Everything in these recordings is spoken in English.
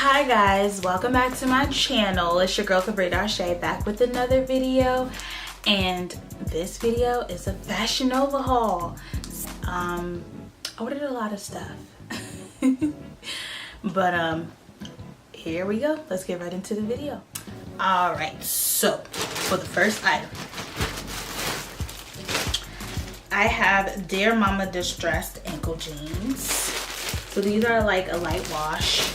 Hi guys, welcome back to my channel. It's your girl Kabria Darshay back with another video, and this video is a Fashion Nova haul. I ordered a lot of stuff but here we go. Let's get right into the video. All right, so for the first item, I have Dear Mama distressed ankle jeans. So these are like a light wash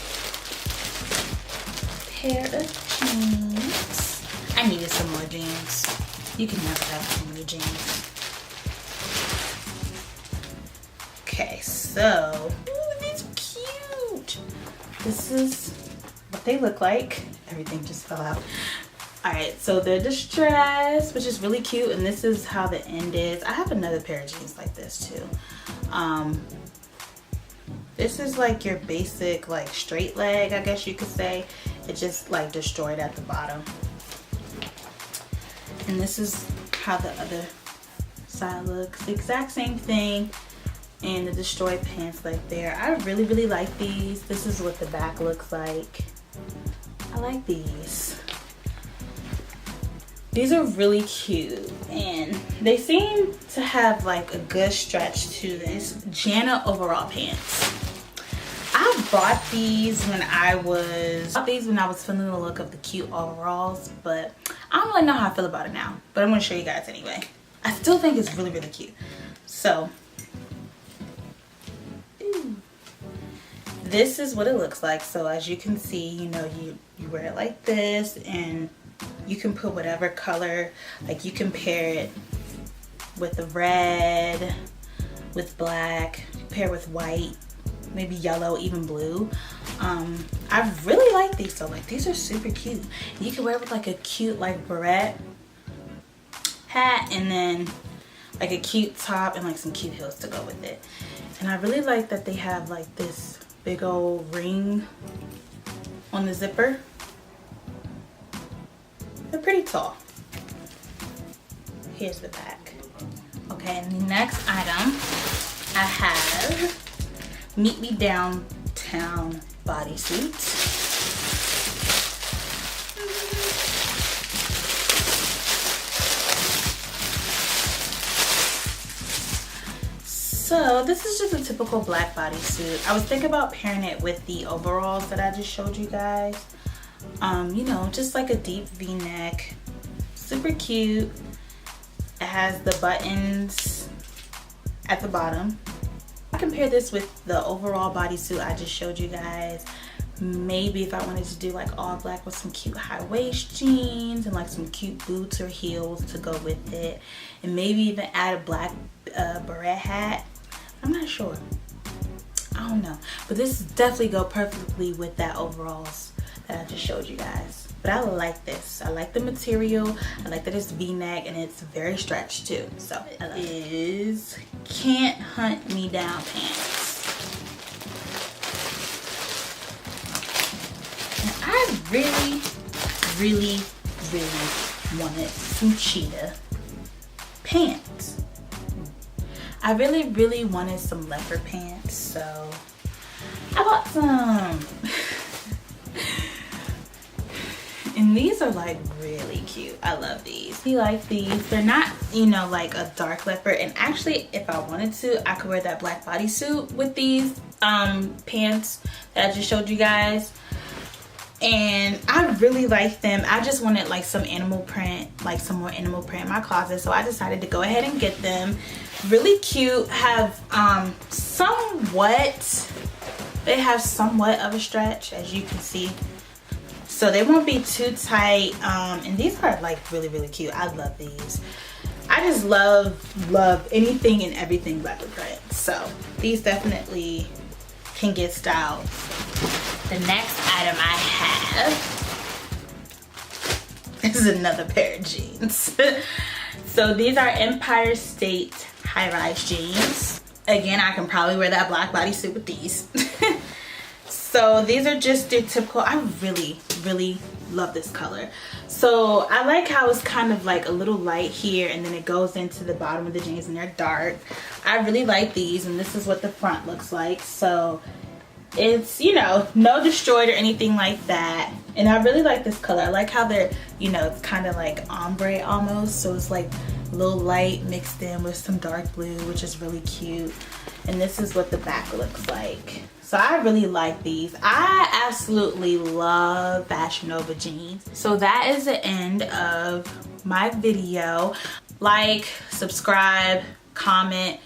pair of jeans. I needed some more jeans. You can never have too many jeans. Okay, so ooh, these are cute. This is what they look like. Everything just fell out. All right, so they're distressed, which is really cute, and this is how the end is. I have another pair of jeans like this too. This is like your basic like straight leg, I guess you could say. It just like destroyed at the bottom. And this is how the other side looks. The exact same thing. And the destroyed pants like there. I really like these. This is what the back looks like. I like these. These are really cute, and they seem to have like a good stretch to this. Jana overall pants. I bought these when I was feeling the look of the cute overalls, but I don't really know how I feel about it now. But I'm gonna show you guys anyway. I still think it's really cute. So this is what it looks like. So as you can see, you know, you wear it like this, and you can put whatever color, like you can pair it with the red, with black, pair with white, maybe yellow, even blue. I really like these though. Like, these are super cute. You can wear it with like a cute like barrette hat, and then like a cute top and like some cute heels to go with it. And I really like that they have like this big old ring on the zipper. They're pretty tall. Here's the back. Okay, and the next item I have Meet Me Downtown bodysuit. So this is just a typical black bodysuit. I was thinking about pairing it with the overalls that I just showed you guys. You know, just like a deep V-neck, super cute. It has the buttons at the bottom. I compare this with the overall bodysuit I just showed you guys. Maybe if I wanted to do like all black with some cute high waist jeans and like some cute boots or heels to go with it, and maybe even add a black barrette hat. I'm not sure. I don't know, but this definitely go perfectly with that overalls that I just showed you guys. But I like this. I like the material. I like that it's V-neck and it's very stretched too. So it is Can't Hunt Me Down pants. And I really wanted some cheetah pants. I really wanted some leopard pants, so I bought some. And these are like really cute. I love these. I like these. They're not, you know, like a dark leopard. And actually, if I wanted to, I could wear that black bodysuit with these pants that I just showed you guys. And I really like them. I just wanted like some animal print, like some more animal print in my closet. So I decided to go ahead and get them. Really cute. Have they have somewhat of a stretch, as you can see. So they won't be too tight, and these are like really cute. I love these. I just love anything and everything leopard print. So these definitely can get styled. The next item I have is another pair of jeans. So these are Empire State high-rise jeans. Again, I can probably wear that black bodysuit with these. So these are just your typical. I really love this color. So I like how it's kind of like a little light here, and then it goes into the bottom of the jeans, and they're dark. I really like these, and this is what the front looks like. So It's, you know, no destroyed or anything like that. And I really like this color. I like how they're, you know, it's kind of like ombre almost. So it's like a little light mixed in with some dark blue, which is really cute. And this is what the back looks like. So I really like these. I absolutely love Fashion Nova jeans. So that is the end of my video. Like, subscribe, comment.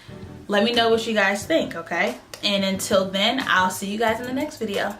Let me know what you guys think, okay? And until then, I'll see you guys in the next video.